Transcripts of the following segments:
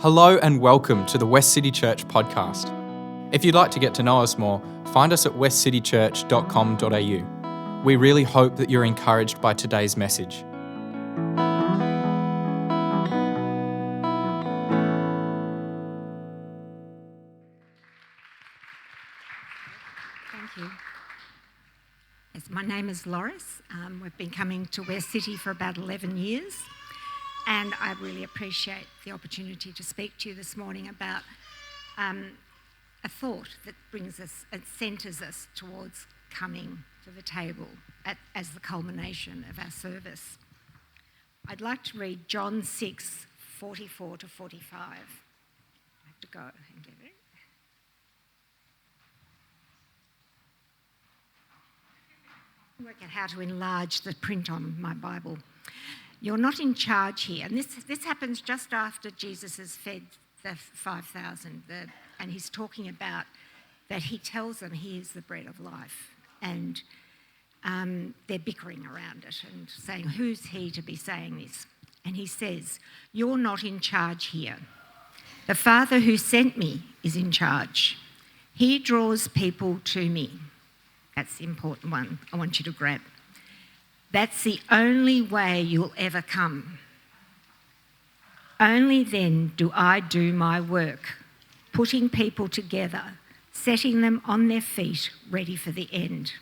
Hello and welcome to the Westcity Church podcast. If you'd like to get to know us more, find us at westcitychurch.com.au. We really hope that you're encouraged by today's message. Thank you. Yes, my name is Loris. We've been coming to Westcity for about 11 years, and I really appreciate the opportunity to speak to you this morning about a thought that brings us and centres us towards coming to the table as the culmination of our service. I'd like to read John 6:44 to 45. I have to go and get it. Work out how to enlarge the print on my Bible. You're not in charge here. And this happens just after Jesus has fed the 5,000. And he's talking about that he tells them he is the bread of life. And they're bickering around it and saying, who's he to be saying this? And he says, you're not in charge here. The Father who sent me is in charge. He draws people to me. That's the important one I want you to grab. That's the only way you'll ever come. Only then do I do my work, putting people together, setting them on their feet, ready for the end.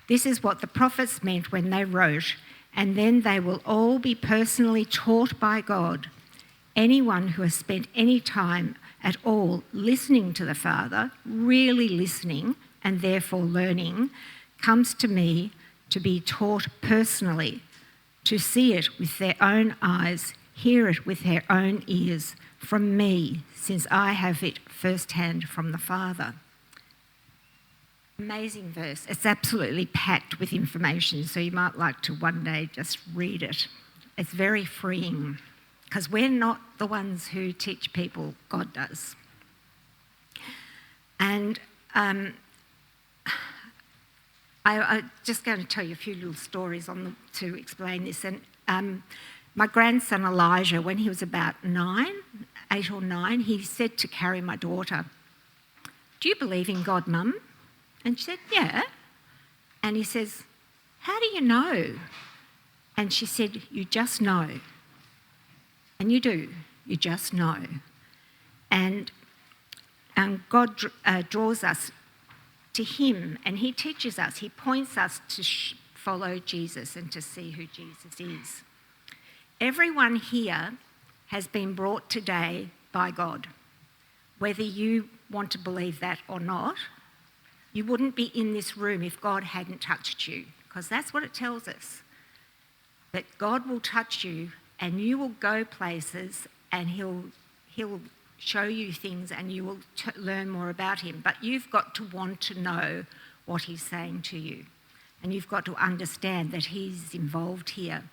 This is what the prophets meant when they wrote, and then they will all be personally taught by God. Anyone who has spent any time at all listening to the Father, really listening, and therefore learning, comes to me to be taught personally, to see it with their own eyes, hear it with their own ears from me, since I have it firsthand from the Father. Amazing verse. It's absolutely packed with information, so you might like to one day just read it. It's very freeing, because we're not the ones who teach people, God does. And I'm just going to tell you a few little stories to explain this. And my grandson Elijah, when he was about 8 or 9, he said to Carrie, my daughter, do you believe in God, Mum? And she said, yeah. And he says, how do you know? And she said, you just know. And you do. You just know. And God draws us to him, and he teaches us, he points us to follow Jesus and to see who Jesus is. Everyone here has been brought today by God. Whether you want to believe that or not, you wouldn't be in this room if God hadn't touched you, because that's what it tells us. That God will touch you and you will go places and he'll show you things and you will learn more about him. But you've got to want to know what he's saying to you. And you've got to understand that he's involved here.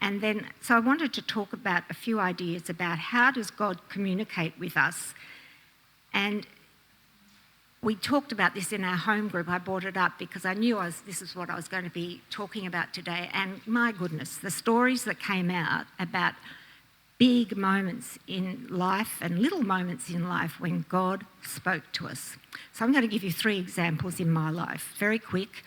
And then, so I wanted to talk about a few ideas about how does God communicate with us. And we talked about this in our home group. I brought it up because I knew this is what I was going to be talking about today. And my goodness, the stories that came out about big moments in life and little moments in life when God spoke to us. So I'm going to give you 3 examples in my life, very quick.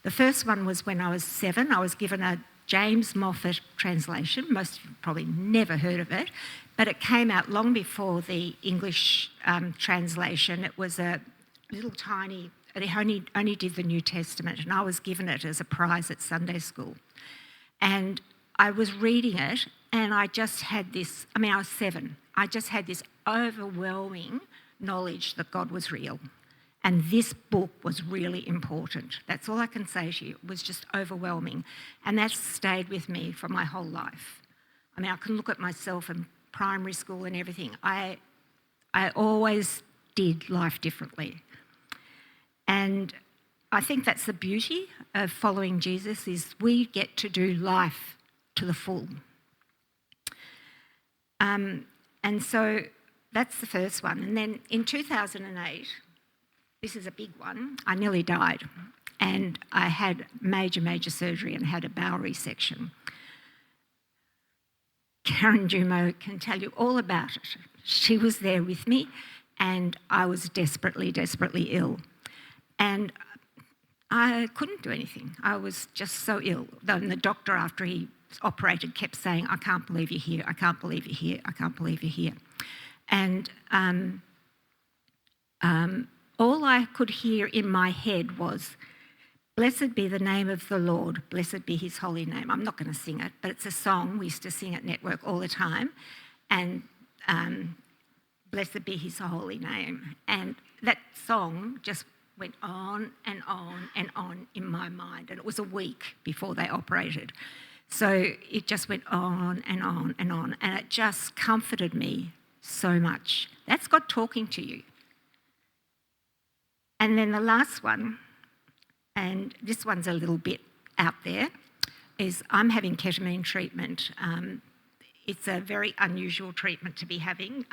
The first one was when I was 7. I was given a James Moffat translation. Most of you probably never heard of it, but it came out long before the English translation. It was a little tiny, it only did the New Testament, and I was given it as a prize at Sunday school. And I was reading it, and I just had this, I was 7. I just had this overwhelming knowledge that God was real. And this book was really important. That's all I can say to you. It was just overwhelming. And that's stayed with me for my whole life. I can look at myself in primary school and everything. I always did life differently. And I think that's the beauty of following Jesus, is we get to do life to the full. And so that's the first one. And then in 2008, this is a big one, I nearly died. And I had major surgery and had a bowel resection. Karen Jumo can tell you all about it. She was there with me, and I was desperately, desperately ill. And I couldn't do anything. I was just so ill. And the doctor, after he operated, kept saying, I can't believe you're here, I can't believe you're here, I can't believe you're here. And all I could hear in my head was, blessed be the name of the Lord, blessed be his holy name. I'm not going to sing it, but it's a song. We used to sing at Network all the time. And blessed be his holy name. And that song just went on and on and on in my mind. And it was a week before they operated. So it just went on and on and on. And it just comforted me so much. That's God talking to you. And then the last one, and this one's a little bit out there, is I'm having ketamine treatment. It's a very unusual treatment to be having.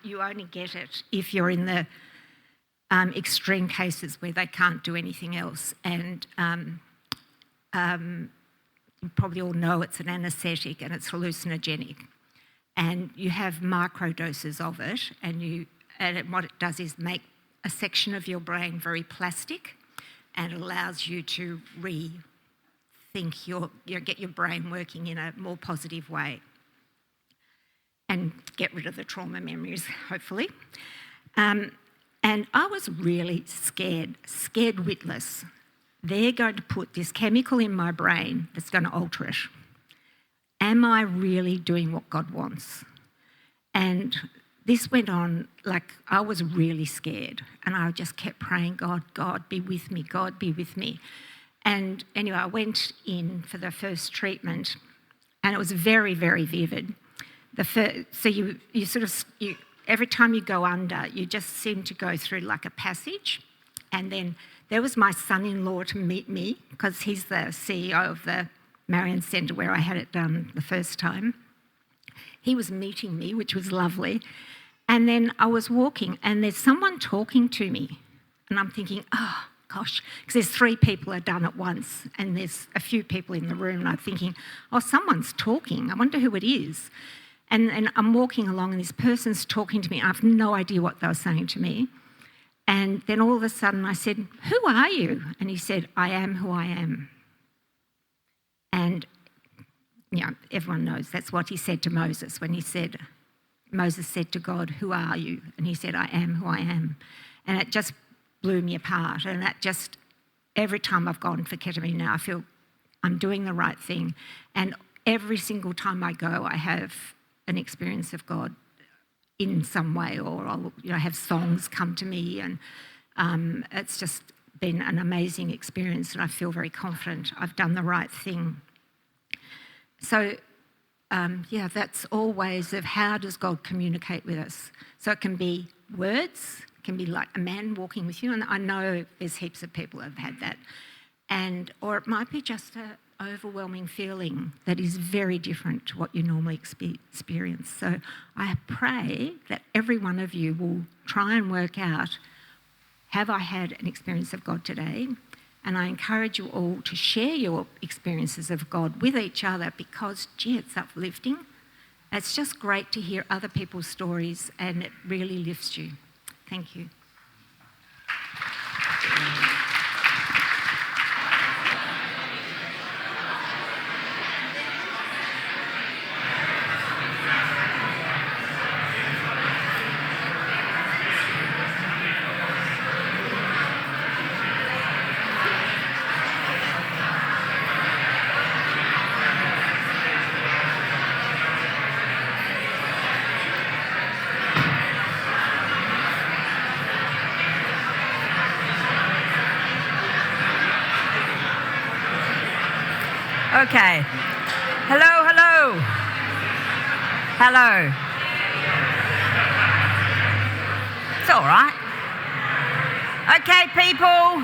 You only get it if you're in the extreme cases where they can't do anything else. And you probably all know it's an anaesthetic and it's hallucinogenic. And you have microdoses of it, and what it does is make a section of your brain very plastic, and it allows you to rethink get your brain working in a more positive way and get rid of the trauma memories, hopefully. And I was really scared witless. They're going to put this chemical in my brain that's going to alter it. Am I really doing what God wants? And this went on, like, I was really scared, and I just kept praying, God, be with me, God, be with me. And anyway, I went in for the first treatment, and it was very, very vivid. So you every time you go under, you just seem to go through like a passage. And then there was my son-in-law to meet me, because he's the CEO of the Marion Centre where I had it done the first time. He was meeting me, which was lovely. And then I was walking, and there's someone talking to me. And I'm thinking, oh, gosh, because there's 3 people are done at once, and there's a few people in the room, and I'm thinking, oh, someone's talking. I wonder who it is. And I'm walking along, and this person's talking to me. I have no idea what they were saying to me. And then all of a sudden I said, who are you? And he said, I am who I am. And, everyone knows that's what he said to Moses when Moses said to God, who are you? And he said, I am who I am. And it just blew me apart. And that just, every time I've gone for ketamine now, I feel I'm doing the right thing. And every single time I go, I have an experience of God in some way, or I'll have songs come to me, and it's just been an amazing experience, and I feel very confident I've done the right thing. So, that's all ways of how does God communicate with us. So it can be words, it can be like a man walking with you, and I know there's heaps of people that have had that, or it might be just an overwhelming feeling that is very different to what you normally experience. So I pray that every one of you will try and work out, have I had an experience of God today? And I encourage you all to share your experiences of God with each other, because, it's uplifting. It's just great to hear other people's stories, and it really lifts you. Thank you. Okay. Hello, hello. Hello. It's all right. Okay, people.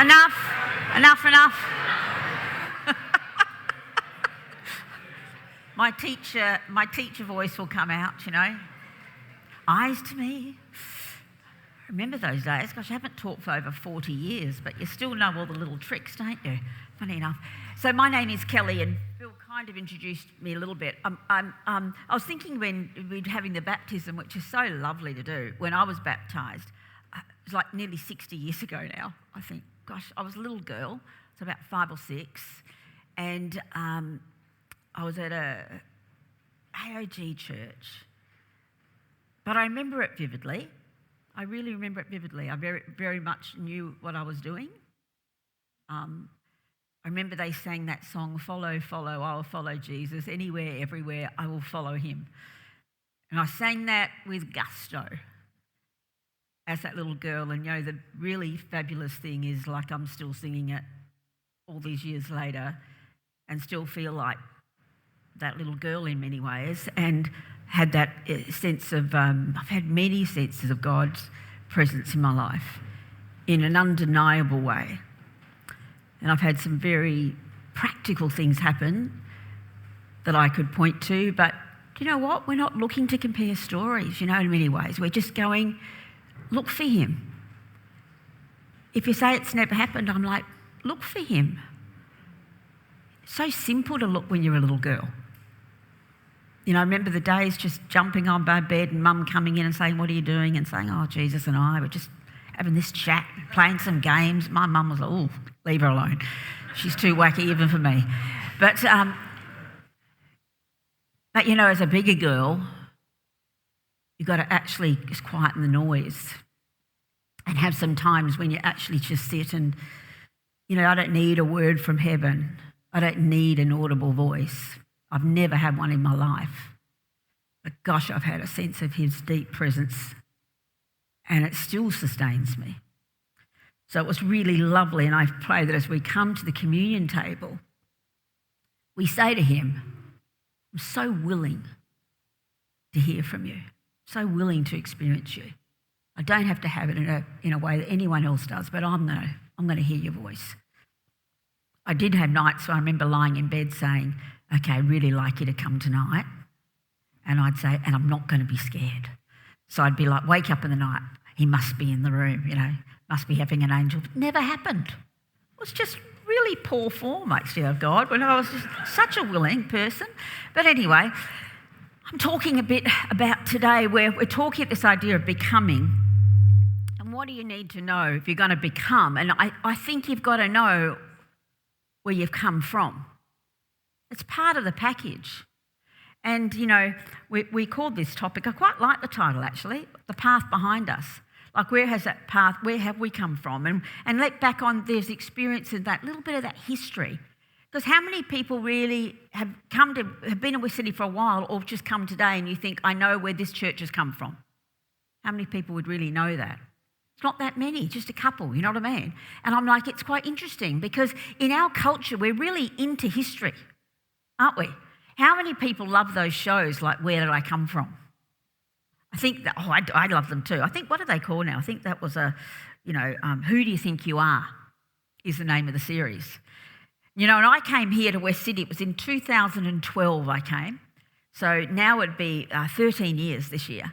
Enough. My teacher voice will come out, Eyes to me. Remember those days? Gosh, I haven't taught for over 40 years, but you still know all the little tricks, don't you? Funny enough. So my name is Kelley, and Phil kind kind of introduced me a little bit. I was thinking when we're having the baptism, which is so lovely to do, when I was baptised, it was like nearly 60 years ago now, I think. Gosh, I was a little girl, so about 5 or 6, and I was at a AOG church. But I remember it vividly. I really remember it vividly. I very, very much knew what I was doing. I remember they sang that song, "Follow, follow, I will follow Jesus. Anywhere, everywhere, I will follow him." And I sang that with gusto as that little girl. And, you know, the really fabulous thing is, like, I'm still singing it all these years later and still feel like that little girl in many ways, and had that sense of, I've had many senses of God's presence in my life in an undeniable way. And I've had some very practical things happen that I could point to, but do you know what? We're not looking to compare stories, you know, in many ways. We're just going, look for him. If you say it's never happened, I'm like, look for him. It's so simple to look when you're a little girl. You know, I remember the days just jumping on my bed and Mum coming in and saying, "What are you doing?" and saying, "Oh, Jesus and I were just having this chat, playing some games." My mum was like, "Oh, leave her alone. She's too wacky even for me." But you know, as a bigger girl, you've got to actually just quieten the noise and have some times when you actually just sit and, you know, I don't need a word from heaven. I don't need an audible voice. I've never had one in my life. But gosh, I've had a sense of his deep presence, and it still sustains me. So it was really lovely, and I pray that as we come to the communion table, we say to him, "I'm so willing to hear from you, so willing to experience you. I don't have to have it in a way that anyone else does, but I'm going to hear your voice." I did have nights where I remember lying in bed saying, "Okay, I'd really like you to come tonight." And I'd say, "And I'm not going to be scared." So I'd be like, wake up in the night, he must be in the room, you know, must be having an angel. It never happened. It was just really poor form, actually, of God, when I was just such a willing person. But anyway, I'm talking a bit about today where we're talking about this idea of becoming. And what do you need to know if you're going to become? And I think you've got to know where you've come from. It's part of the package. And, you know, we called this topic, I quite like the title actually, "The Path Behind Us." Like, where has that path, where have we come from? And look back on this experience and that little bit of that history. Because how many people really have been in Westcity for a while, or just come today and you think, "I know where this church has come from"? How many people would really know that? It's not that many, just a couple, you know what I mean? And I'm like, it's quite interesting because in our culture, we're really into history, aren't we? How many people love those shows like Where Did I Come From? I think that, I love them too. I think, what do they call now? I think that was Who Do You Think You Are is the name of the series. You know, and I came here to Westcity, it was in 2012 I came. So now it'd be 13 years this year.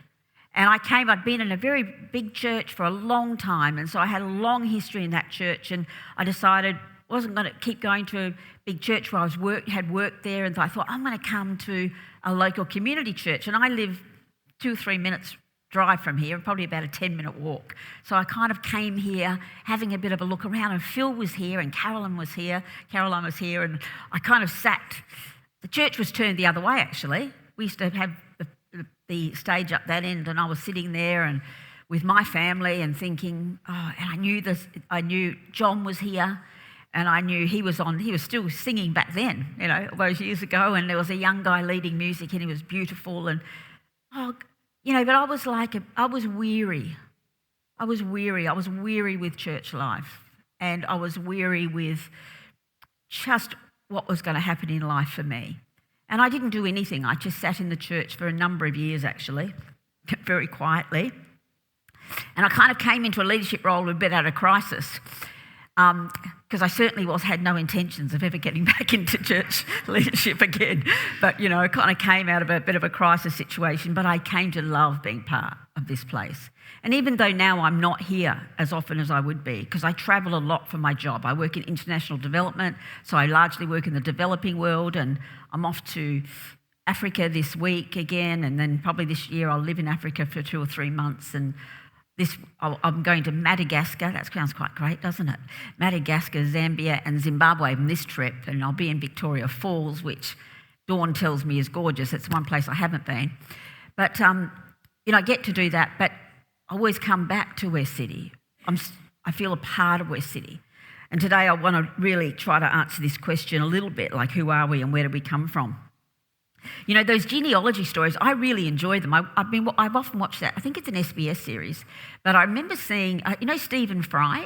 And I'd been in a very big church for a long time, and so I had a long history in that church, and I decided I wasn't going to keep going to a big church where I had worked there, and I thought, I'm going to come to a local community church. And I live 2 or 3 minutes drive from here, probably about a 10-minute walk. So I kind of came here having a bit of a look around, and Phil was here and Caroline was here, and I kind of sat. The church was turned the other way, actually. We used to have the stage up that end, and I was sitting there and with my family and thinking, and I knew John was here, and I knew he was still singing back then, you know, all those years ago, and there was a young guy leading music and he was beautiful, and but I was like, I was weary. I was weary with church life, and I was weary with just what was going to happen in life for me. And I didn't do anything. I just sat in the church for a number of years, actually, very quietly. And I kind of came into a leadership role a bit out of crisis. because I certainly had no intentions of ever getting back into church leadership again. But, I kind of came out of a bit of a crisis situation, but I came to love being part of this place. And even though now I'm not here as often as I would be, because I travel a lot for my job. I work in international development, so I largely work in the developing world, and I'm off to Africa this week again, and then probably this year I'll live in Africa for 2 or 3 months, and I'm going to Madagascar. That sounds quite great, doesn't it? Madagascar, Zambia and Zimbabwe on this trip, and I'll be in Victoria Falls, which Dawn tells me is gorgeous. It's one place I haven't been. But, I get to do that, but I always come back to Westcity. I feel a part of Westcity. And today I want to really try to answer this question a little bit, like who are we and where do we come from? Those genealogy stories, I really enjoy them. I've often watched that. I think it's an SBS series. But I remember seeing, Stephen Fry?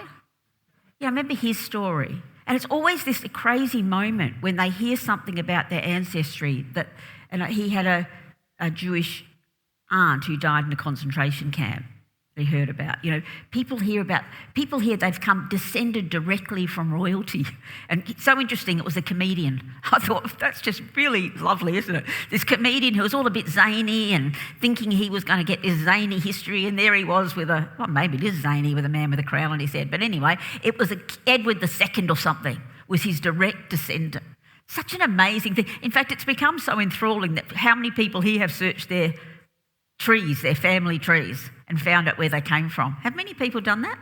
Yeah, I remember his story. And it's always this crazy moment when they hear something about their ancestry and he had a Jewish aunt who died in a concentration camp. They heard about, people here they've come descended directly from royalty. And it's so interesting, it was a comedian. I thought, that's just really lovely, isn't it? This comedian who was all a bit zany and thinking he was going to get this zany history, and there he was with maybe it is zany with a man with a crown on his head, but anyway, it was Edward II or something was his direct descendant. Such an amazing thing. In fact, it's become so enthralling that how many people here have searched their family trees, and found out where they came from. Have many people done that?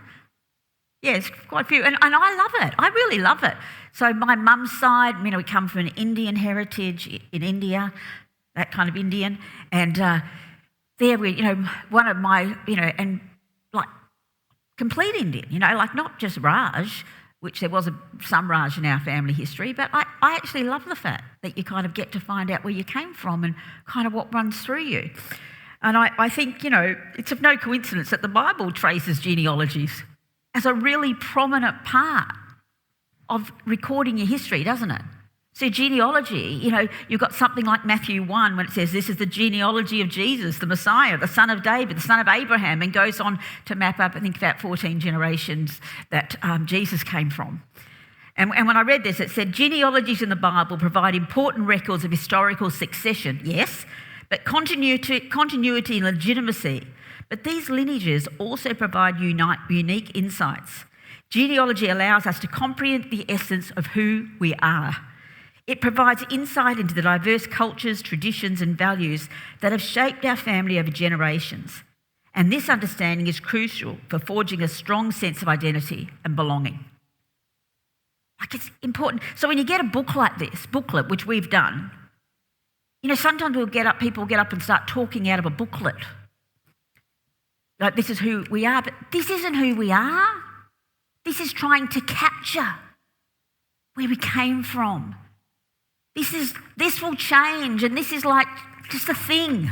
Yes, quite a few. And I love it. I really love it. So my mum's side, we come from an Indian heritage in India, that kind of Indian. And there we, one of my, and like complete Indian, like not just Raj, which there was some Raj in our family history, but I actually love the fact that you kind of get to find out where you came from and kind of what runs through you. And I think, it's of no coincidence that the Bible traces genealogies as a really prominent part of recording your history, doesn't it? So genealogy, you've got something like Matthew 1 when it says this is the genealogy of Jesus, the Messiah, the son of David, the son of Abraham, and goes on to map up, I think, about 14 generations that Jesus came from. And when I read this, it said genealogies in the Bible provide important records of historical succession, yes, but continuity and legitimacy. But these lineages also provide unique insights. Genealogy allows us to comprehend the essence of who we are. It provides insight into the diverse cultures, traditions and values that have shaped our family over generations. And this understanding is crucial for forging a strong sense of identity and belonging. Like, it's important. So when you get a book like this, booklet, which we've done, sometimes people get up and start talking out of a booklet. Like, this is who we are, but this isn't who we are. This is trying to capture where we came from. This will change, and this is like just a thing.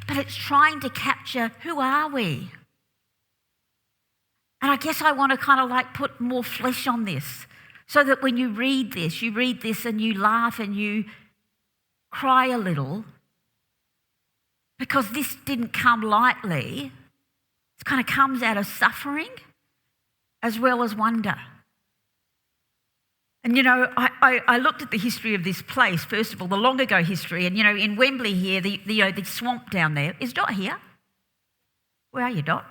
But it's trying to capture who are we. And I guess I want to kind of like put more flesh on this so that when you read this and you laugh and you cry a little, because this didn't come lightly. It kind of comes out of suffering as well as wonder. And, I looked at the history of this place, first of all, the long ago history, and, in Wembley here, the swamp down there. Is Dot here? Where are you, Dot?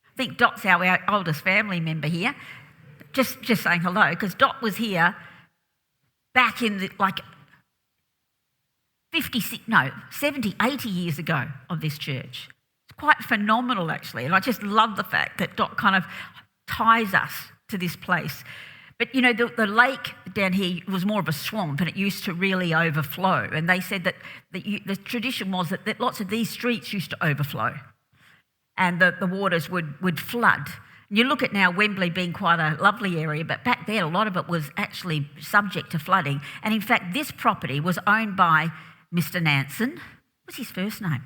I think Dot's our oldest family member here. Just saying hello, because Dot was here back in the, 70, 80 years ago of this church. It's quite phenomenal, actually. And I just love the fact that Dot kind of ties us to this place. But, the lake down here was more of a swamp, and it used to really overflow. And they said that the tradition was that lots of these streets used to overflow and the waters would flood. And you look at now Wembley being quite a lovely area, but back then a lot of it was actually subject to flooding. And in fact, this property was owned by Mr. Nansen. What's his first name?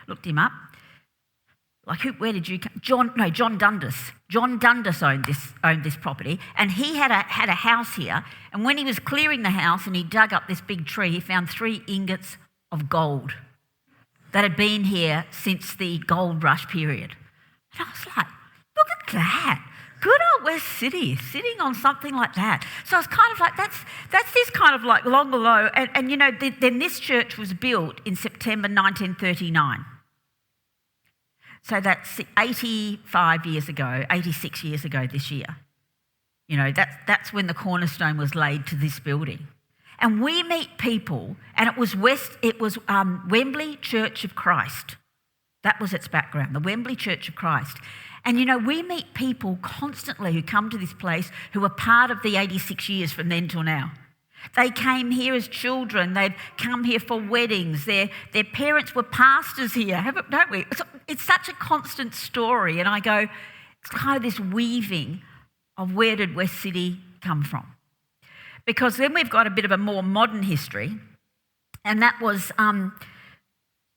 Looked him up. Where did you come? John Dundas. John Dundas owned this property, and he had a house here. And when he was clearing the house and he dug up this big tree, he found 3 ingots of gold that had been here since the gold rush period. And I was like, look at that. Good old West City, sitting on something like that. So it's kind of like, that's this kind of like long ago. And you know, then this church was built in September 1939. So that's 85 years ago, 86 years ago this year. You know, that's when the cornerstone was laid to this building. And we meet people, and it was Wembley Church of Christ. That was its background, the Wembley Church of Christ. And, you know, we meet people constantly who come to this place who are part of the 86 years from then till now. They came here as children. They've come here for weddings. Their parents were pastors here, don't we? It's such a constant story. And I go, it's kind of this weaving of where did West City come from? Because then we've got a bit of a more modern history, and that was...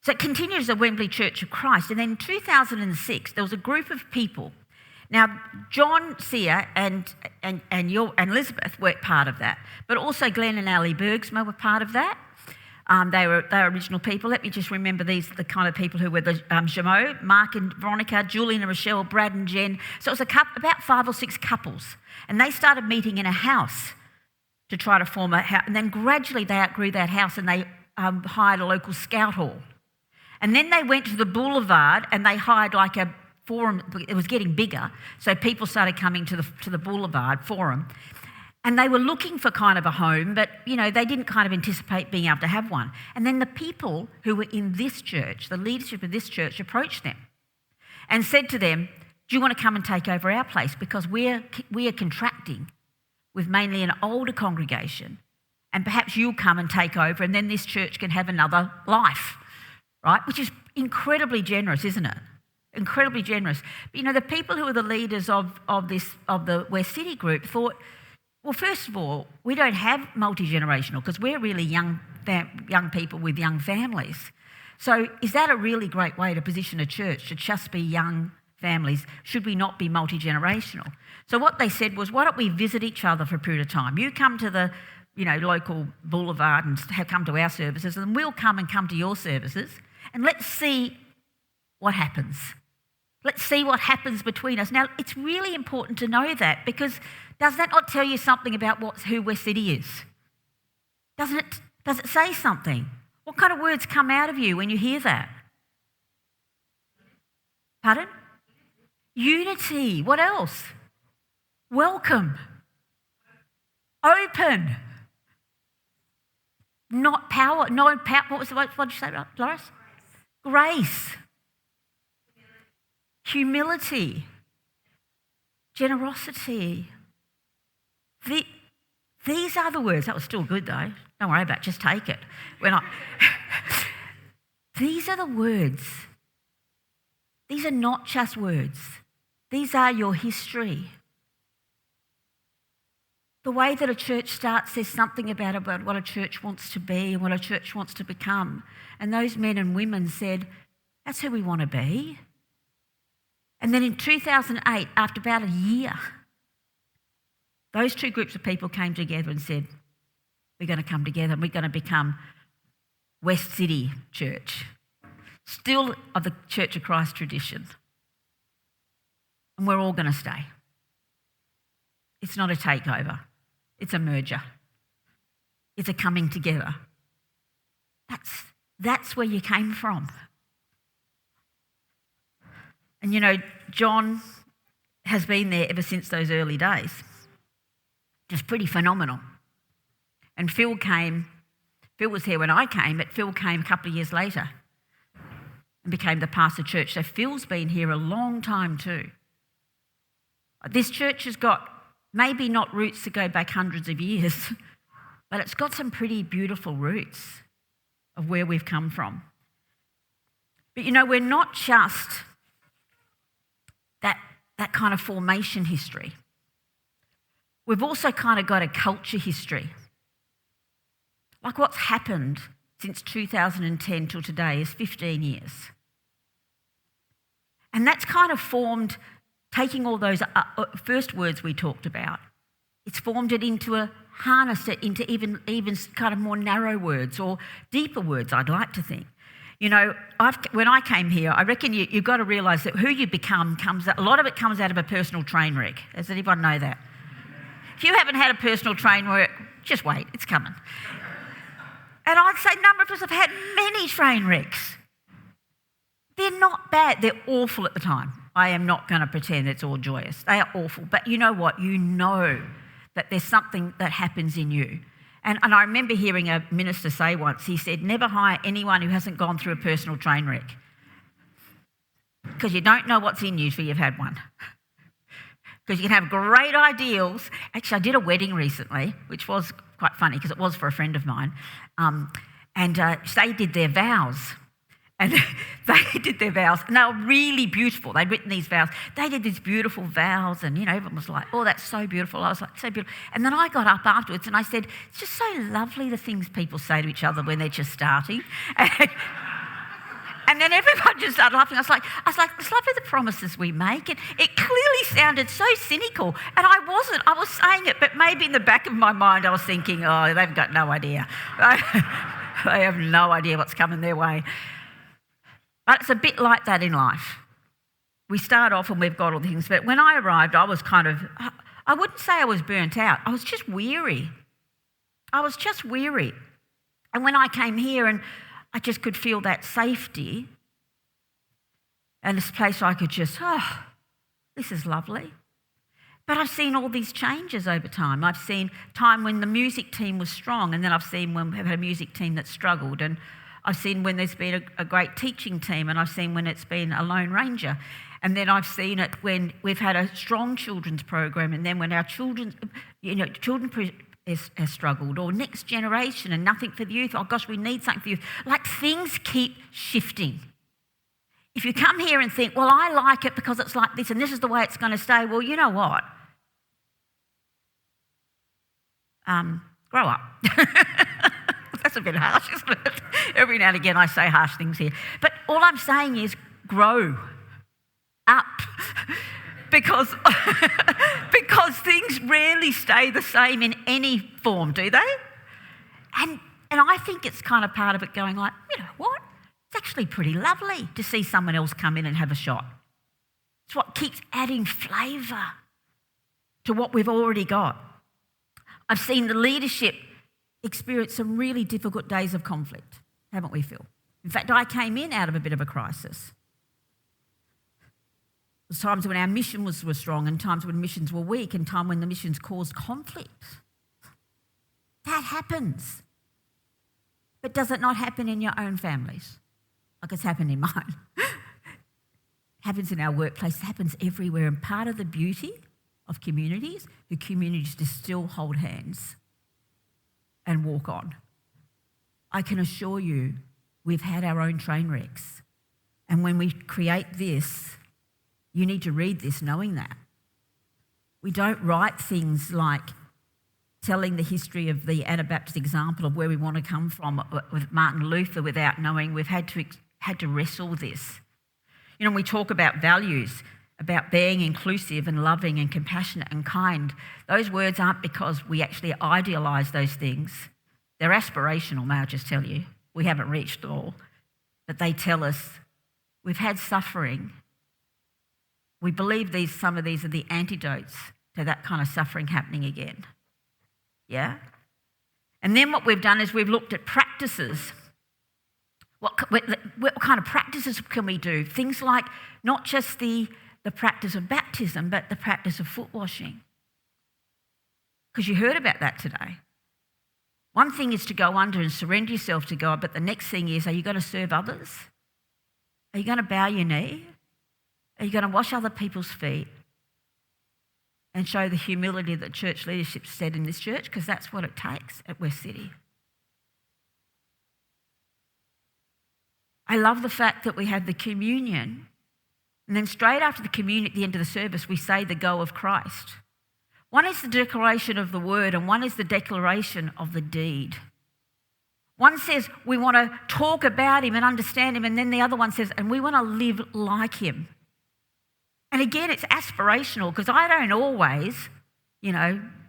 So it continues the Wembley Church of Christ. And then in 2006, there was a group of people. Now, John Sear and Elizabeth were part of that, but also Glenn and Ali Bergsma were part of that. They were original people. Let me just remember the kind of people who were the Jameau, Mark and Veronica, Julian and Rochelle, Brad and Jen. So it was about 5 or 6 couples. And they started meeting in a house to try to form a house. And then gradually they outgrew that house and they hired a local scout hall. And then they went to the boulevard and they hired like a forum. It was getting bigger, so people started coming to the boulevard forum. And they were looking for kind of a home, but, you know, they didn't kind of anticipate being able to have one. And then the people who were in this church, the leadership of this church, approached them and said to them, do you want to come and take over our place? Because we are contracting with mainly an older congregation, and perhaps you'll come and take over, and then this church can have another life. Right, which is incredibly generous, isn't it? Incredibly generous. But, you know, the people who are the leaders of the West City group thought, well, first of all, we don't have multi-generational because we're really young people with young families. So is that a really great way to position a church, to just be young families? Should we not be multi-generational? So what they said was, why don't we visit each other for a period of time? You come to the local boulevard and come to our services, and we'll come to your services. And let's see what happens. Let's see what happens between us. Now, it's really important to know that, because does that not tell you something about who West City is? Does it say something? What kind of words come out of you when you hear that? Pardon? Unity. What else? Welcome. Open. Not power. No power. What did you say, Loris? Grace. Humility. Generosity. These are the words. That was still good though. Don't worry about it. Just take it. These are the words. These are not just words. These are your history. The way that a church starts says something about what a church wants to be and what a church wants to become. And those men and women said, that's who we want to be. And then in 2008, after about a year, those two groups of people came together and said, we're going to come together and we're going to become West City Church, still of the Church of Christ tradition. And we're all going to stay. It's not a takeover. It's a merger. It's a coming together. That's where you came from. And you know, John has been there ever since those early days. Just pretty phenomenal. And Phil was here when I came, but Phil came a couple of years later and became the pastor of the church. So Phil's been here a long time too. This church has got maybe not roots that go back hundreds of years, but it's got some pretty beautiful roots of where we've come from. But you know, we're not just that kind of formation history. We've also kind of got a culture history. Like what's happened since 2010 till today is 15 years. And that's kind of formed, taking all those first words we talked about, it's formed it into harnessed it into even kind of more narrow words or deeper words, I'd like to think. You know, when I came here, I reckon you've got to realise that who you become a lot of it comes out of a personal train wreck. Does anyone know that? If you haven't had a personal train wreck, just wait, it's coming. And I'd say a number of us have had many train wrecks. They're not bad, they're awful at the time. I am not going to pretend it's all joyous. They are awful. But you know what? You know that there's something that happens in you. And I remember hearing a minister say once, he said, never hire anyone who hasn't gone through a personal train wreck. Because you don't know what's in you till you've had one. Because you can have great ideals. Actually, I did a wedding recently, which was quite funny because it was for a friend of mine. And they did their vows. And they did their vows, and they were really beautiful. They'd written these vows. They did these beautiful vows, and, you know, everyone was like, oh, that's so beautiful. I was like, so beautiful. And then I got up afterwards and I said, it's just so lovely the things people say to each other when they're just starting. And then everyone just started laughing. I was like, it's lovely the promises we make. And it clearly sounded so cynical. And I wasn't. I was saying it, but maybe in the back of my mind I was thinking, oh, they've got no idea. They have no idea what's coming their way. But it's a bit like that in life. We start off and we've got all the things, but when I arrived, I was I wouldn't say I was burnt out. I was just weary. And when I came here and I just could feel that safety and this place where I could just, this is lovely. But I've seen all these changes over time. I've seen time when the music team was strong, and then I've seen when we've had a music team that struggled, and I've seen when there's been a great teaching team, and I've seen when it's been a lone ranger. And then I've seen it when we've had a strong children's program, and then when our children has struggled, or next generation and nothing for the youth. Oh gosh, we need something for youth. Like, things keep shifting. If you come here and think, well, I like it because it's like this and this is the way it's going to stay, well, you know what? Grow up. That's a bit harsh, isn't it? Every now and again I say harsh things here. But all I'm saying is grow up. Because things rarely stay the same in any form, do they? And I think it's kind of part of it going like, you know what? It's actually pretty lovely to see someone else come in and have a shot. It's what keeps adding flavour to what we've already got. I've seen the leadership experience some really difficult days of conflict, haven't we, Phil? In fact, I came in out of a bit of a crisis. There was times when our mission was strong and times when missions were weak and times when the missions caused conflict. That happens. But does it not happen in your own families? Like it's happened in mine. It happens in our workplace. It happens everywhere. And part of the beauty of communities to still hold hands and walk on. I can assure you we've had our own train wrecks. And when we create this, you need to read this knowing that. We don't write things like telling the history of the Anabaptist example of where we want to come from with Martin Luther without knowing we've had to wrestle with this. You know, when we talk about values, about being inclusive and loving and compassionate and kind, those words aren't because we actually idealise those things. They're aspirational, may I just tell you. We haven't reached all. But they tell us we've had suffering. We believe some of these are the antidotes to that kind of suffering happening again. Yeah? And then what we've done is we've looked at practices. What kind of practices can we do? Things like not just the practice of baptism, but the practice of foot washing. Because you heard about that today. One thing is to go under and surrender yourself to God, but the next thing is, are you going to serve others? Are you going to bow your knee? Are you going to wash other people's feet and show the humility that church leadership said in this church? Because that's what it takes at Westcity. I love the fact that we have the communion, and then straight after the communion at the end of the service, we say the go of Christ. One is the declaration of the word and one is the declaration of the deed. One says we want to talk about him and understand him, and then the other one says, and we want to live like him. And again, it's aspirational because I don't always,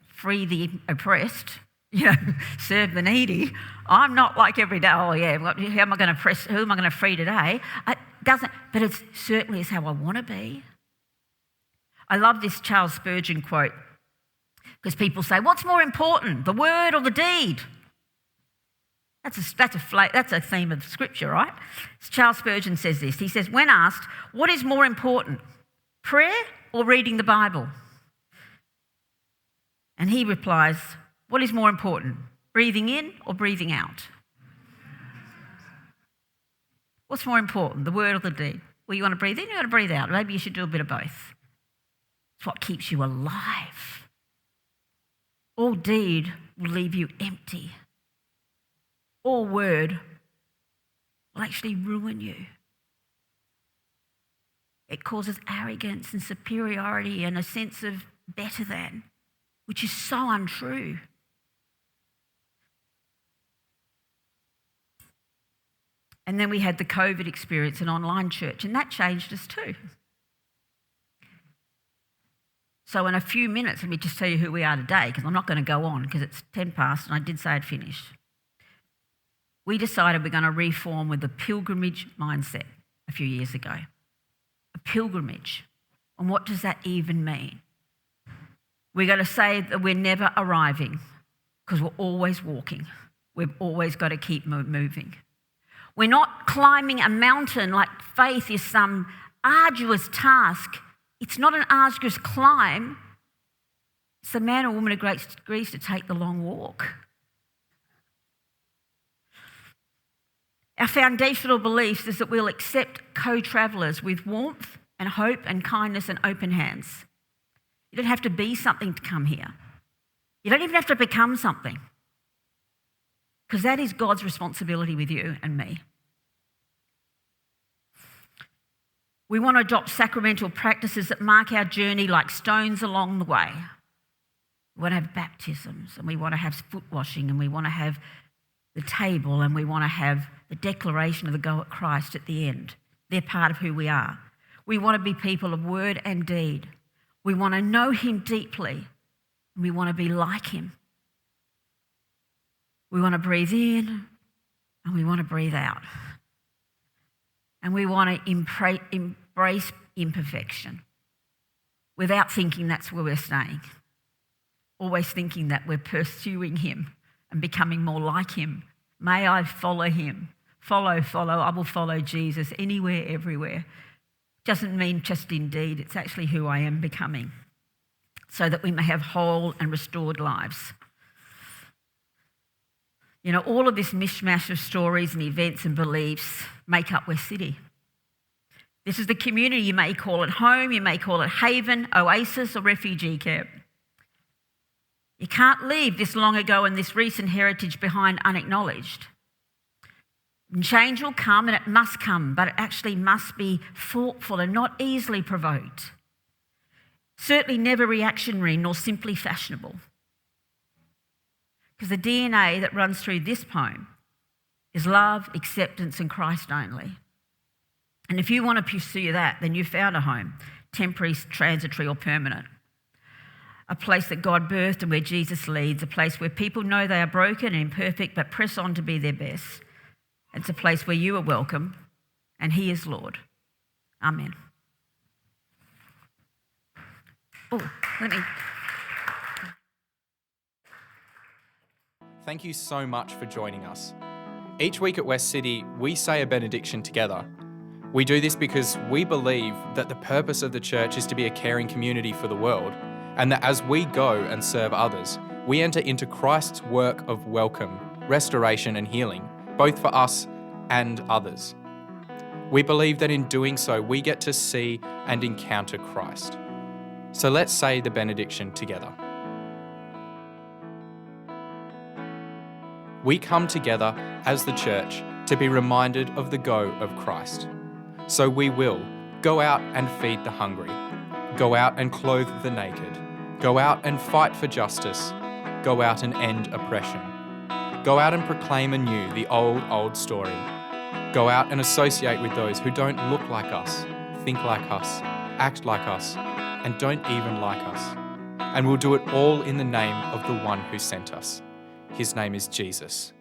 free the oppressed. serve the needy. I'm not like every day, who am I going to free today? It doesn't, but it certainly is how I want to be. I love this Charles Spurgeon quote because people say, what's more important, the word or the deed? That's a theme of Scripture, right? Charles Spurgeon says this. He says, when asked, what is more important, prayer or reading the Bible? And he replies, what is more important, breathing in or breathing out? What's more important, the word or the deed? Well, you want to breathe in, you want to breathe out. Maybe you should do a bit of both. It's what keeps you alive. All deed will leave you empty. All word will actually ruin you. It causes arrogance and superiority and a sense of better than, which is so untrue. And then we had the COVID experience in online church, and that changed us too. So in a few minutes, let me just tell you who we are today, because I'm not going to go on because it's 10 past and I did say I'd finish. We decided we're going to reform with a pilgrimage mindset a few years ago. A pilgrimage. And what does that even mean? We're going to say that we're never arriving because we're always walking. We've always got to keep moving. We're not climbing a mountain like faith is some arduous task. It's not an arduous climb. It's the man or woman who agrees to take the long walk. Our foundational beliefs is that we'll accept co-travellers with warmth and hope and kindness and open hands. You don't have to be something to come here. You don't even have to become something, because that is God's responsibility with you and me. We want to adopt sacramental practices that mark our journey like stones along the way. We want to have baptisms, and we want to have foot washing, and we want to have the table, and we want to have the declaration of the go at Christ at the end. They're part of who we are. We want to be people of word and deed. We want to know him deeply, and we want to be like him. We want to breathe in, and we want to breathe out. And we want to embrace imperfection without thinking that's where we're staying. Always thinking that we're pursuing him and becoming more like him. May I follow him. Follow. I will follow Jesus anywhere, everywhere. Doesn't mean just in deed. It's actually who I am becoming, so that we may have whole and restored lives. You know, all of this mishmash of stories and events and beliefs make up Westcity. This is the community. You may call it home, you may call it haven, oasis, or refugee camp. You can't leave this long ago and this recent heritage behind unacknowledged. And change will come, and it must come, but it actually must be thoughtful and not easily provoked. Certainly never reactionary nor simply fashionable. Because the DNA that runs through this poem is love, acceptance, and Christ only. And if you want to pursue that, then you've found a home, temporary, transitory, or permanent. A place that God birthed and where Jesus leads, a place where people know they are broken and imperfect but press on to be their best. It's a place where you are welcome and he is Lord. Amen. Thank you so much for joining us. Each week at Westcity, we say a benediction together. We do this because we believe that the purpose of the church is to be a caring community for the world, and that as we go and serve others, we enter into Christ's work of welcome, restoration, and healing, both for us and others. We believe that in doing so, we get to see and encounter Christ. So let's say the benediction together. We come together as the church to be reminded of the go of Christ. So we will go out and feed the hungry, go out and clothe the naked, go out and fight for justice, go out and end oppression, go out and proclaim anew the old story, go out and associate with those who don't look like us, think like us, act like us, and don't even like us. And we'll do it all in the name of the one who sent us. His name is Jesus.